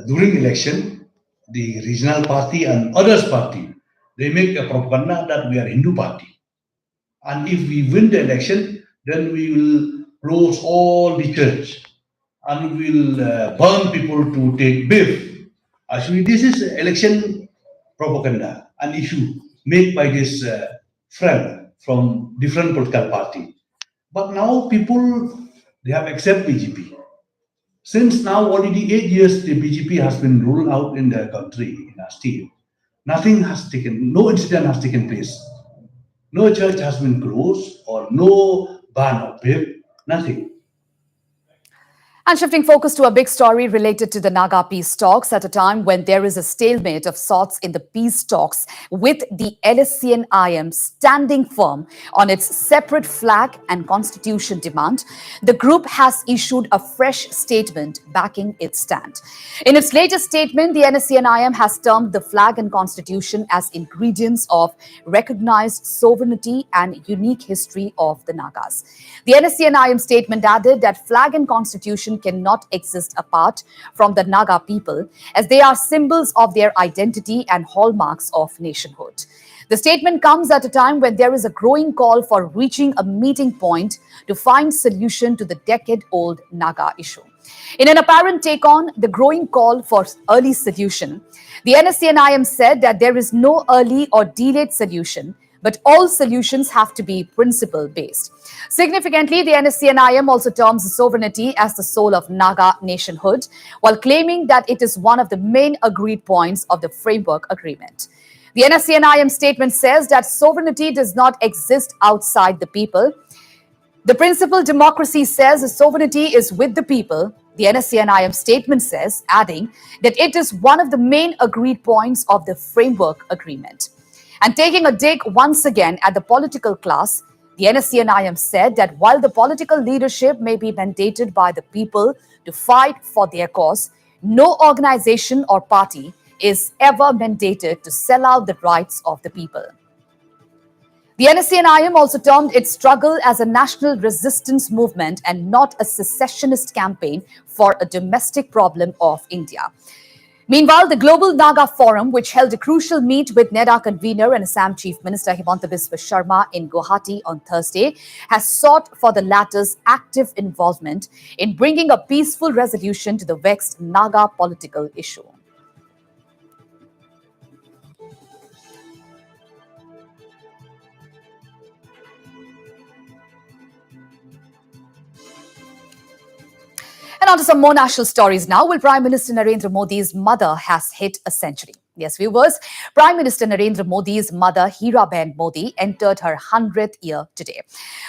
during election, the regional party and others party, they make a propaganda that we are Hindu party. And if we win the election, then we will close all the church. And will burn people to take beef. Actually, this is election propaganda, an issue made by this friend from different political party. But now people, they have accepted BJP. Since now already 8 years, the BJP has been ruled out in the country, in our state. Nothing has taken, no incident has taken place. No church has been closed or no ban of beef, nothing. And shifting focus to a big story related to the Naga peace talks at a time when there is a stalemate of sorts in the peace talks, with the NSCN-IM standing firm on its separate flag and constitution demand. The group has issued a fresh statement backing its stand. In its latest statement, the NSCN-IM has termed the flag and constitution as ingredients of recognized sovereignty and unique history of the Nagas. The NSCN-IM statement added that flag and constitution cannot exist apart from the Naga people, as they are symbols of their identity and hallmarks of nationhood. The statement comes at a time when there is a growing call for reaching a meeting point to find solution to the decade-old Naga issue. In an apparent take on the growing call for early solution, the NSCN-IM said that there is no early or delayed solution, but all solutions have to be principle-based. Significantly, the NSCN-IM also terms sovereignty as the soul of Naga nationhood, while claiming that it is one of the main agreed points of the framework agreement. The NSCN-IM statement says that sovereignty does not exist outside the people. The principle democracy says sovereignty is with the people. The NSCN-IM statement says, adding that it is one of the main agreed points of the framework agreement. And taking a dig once again at the political class, the NSCN-IM said that while the political leadership may be mandated by the people to fight for their cause, no organization or party is ever mandated to sell out the rights of the people. The NSCN-IM also termed its struggle as a national resistance movement and not a secessionist campaign for a domestic problem of India. Meanwhile, the Global Naga Forum, which held a crucial meet with NEDA convener and Assam Chief Minister Himanta Biswa Sharma in Guwahati on Thursday, has sought for the latter's active involvement in bringing a peaceful resolution to the vexed Naga political issue. And on to some more national stories now. Well, Prime Minister Narendra Modi's mother has hit a century. Yes, viewers, Prime Minister Narendra Modi's mother, Hiraben Modi, entered her 100th year today.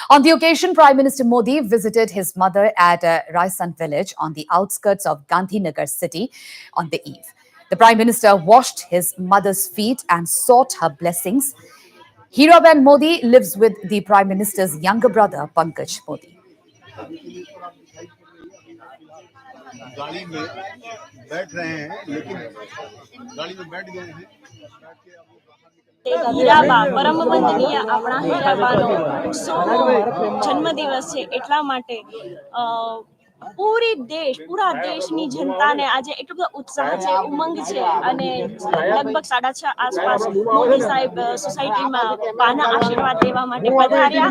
On the occasion, Prime Minister Modi visited his mother at Raisan village on the outskirts of Gandhinagar city on the eve. The Prime Minister washed his mother's feet and sought her blessings. Hiraben Modi lives with the Prime Minister's younger brother, Pankaj Modi. गाड़ी में बैठ रहे हैं लेकिन गाड़ी में बैठ गए हैं હીરાબા પરમ વંદનીય આપણા હીરાબાનો 100મો જન્મદિવસ છે એટલા માટે પૂરા દેશની જનતાને આજે એટલો બધો ઉત્સાહ છે, ઉમંગ છે અને લગભગ 6:30 આસપાસ મોદી સાહેબ સોસાયટીમાં બાના આશીર્વાદ લેવા માટે પધાર્યા.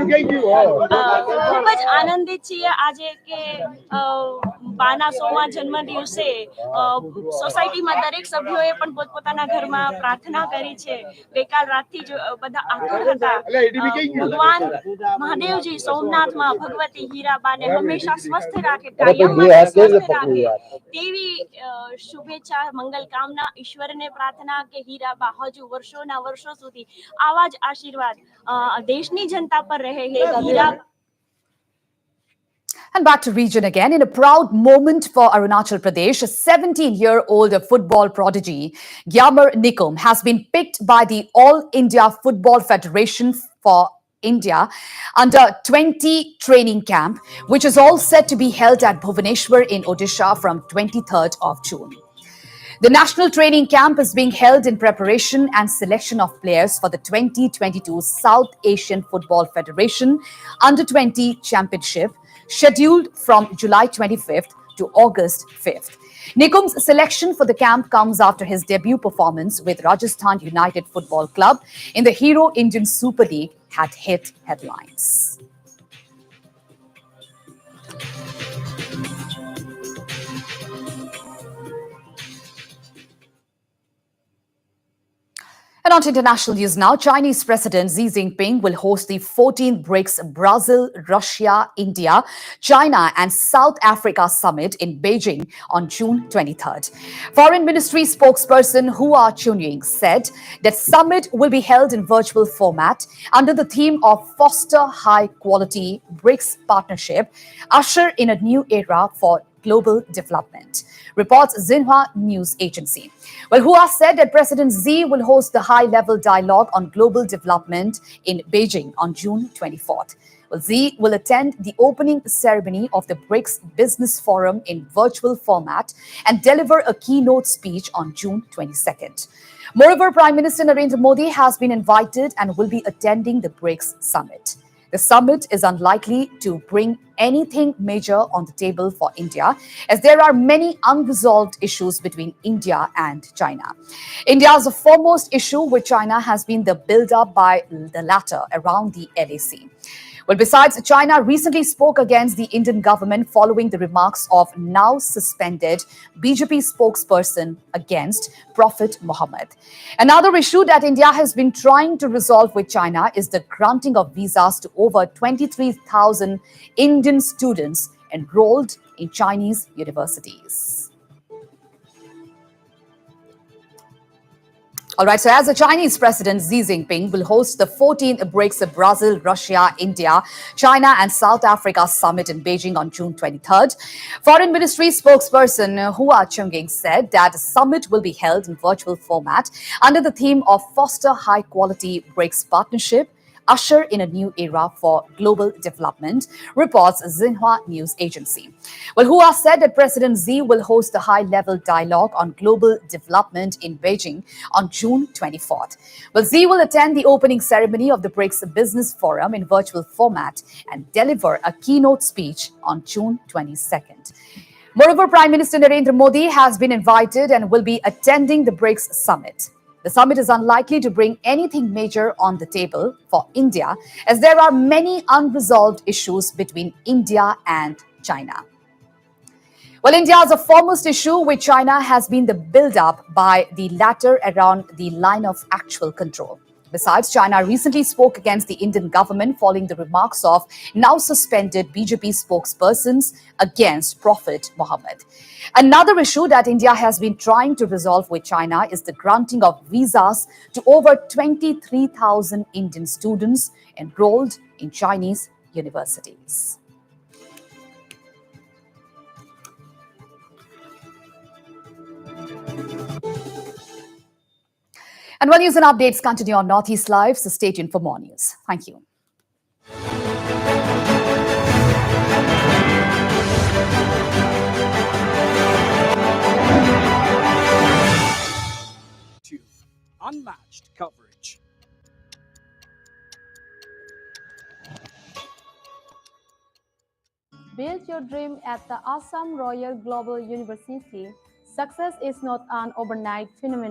ખૂબ જ આનંદિત છીએ આજે કે બાના 100મા જન્મદિવસે સોસાયટીમાં દરેક સભ્યોએ પણ પોતપોતાના ઘરમાં પ્રાર્થના કરી છે. ગઈકાલ રાતથી જ બધા આતુર હતા. ભગવાન મહાદેવજી સોમનાથમાં ભગવતી હીરાબાને હંમેશા સ્વસ્થ રાખે, કાયમ સ્વસ્થ રાખે તેવી શુભેચ્છા, મંગલ કામના, ઈશ્વરને પ્રાર્થના કે હીરાબા હજુ વર્ષોના વર્ષો સુધી આવા જ આશીર્વાદ દેશની જનતા પર રહે. હીરા. And back to region again. In a proud moment for Arunachal Pradesh, a 17-year-old football prodigy, Gyamar Nikum, has been picked by the All India Football Federation for India under 20 training camp, which is all set to be held at Bhubaneswar in Odisha from 23rd of June. The national training camp is being held in preparation and selection of players for the 2022 South Asian Football Federation Under-20 Championship, scheduled from July 25th to August 5th. Nikum's selection for the camp comes after his debut performance with Rajasthan United Football Club in the Hero Indian Super League had hit headlines. And on to international news now. Chinese President Xi Jinping will host the 14th BRICS Brazil, Russia, India, China and South Africa summit in Beijing on June 23rd. Foreign Ministry spokesperson Hua Chunying said that summit will be held in virtual format under the theme of Foster High Quality BRICS Partnership, usher in a new era for global development, reports Xinhua News Agency. Well, Hua said that President Xi will host the high-level dialogue on global development in Beijing on June 24th. Well, Xi will attend the opening ceremony of the BRICS Business Forum in virtual format and deliver a keynote speech on June 22nd. Moreover, Prime Minister Narendra Modi has been invited and will be attending the BRICS summit. The summit is unlikely to bring anything major on the table for India, as there are many unresolved issues between India and China. India's foremost issue with China has been the build-up by the latter around the LAC. Well, besides, China recently spoke against the Indian government following the remarks of now suspended BJP spokesperson against Prophet Muhammad. Another issue that India has been trying to resolve with China is the granting of visas to over 23,000 Indian students enrolled in Chinese universities. All right, so as the Chinese President Xi Jinping will host the 14th BRICS Brazil, Russia, India, China and South Africa summit in Beijing on June 23rd, Foreign Ministry spokesperson Hua Chunying said that the summit will be held in virtual format under the theme of Foster High-Quality BRICS Partnership, usher in a new era for global development, reports Xinhua News Agency. Well, Hua said that President Xi will host a high-level dialogue on global development in Beijing on June 24th. Well, Xi will attend the opening ceremony of the BRICS Business Forum in virtual format and deliver a keynote speech on June 22nd. Moreover, Prime Minister Narendra Modi has been invited and will be attending the BRICS summit. The summit is unlikely to bring anything major on the table for India, as there are many unresolved issues between India and China. Well, India's foremost issue with China has been the build-up by the latter around the line of actual control. Besides, China recently spoke against the Indian government following the remarks of now suspended BJP spokespersons against Prophet Muhammad. Another issue that India has been trying to resolve with China is the granting of visas to over 23,000 Indian students enrolled in Chinese universities. And while news and updates continue on Northeast Live, so stay tuned for more news. Thank you. Unmatched coverage. Build your dream at the Assam Royal Global University. Success is not an overnight phenomenon.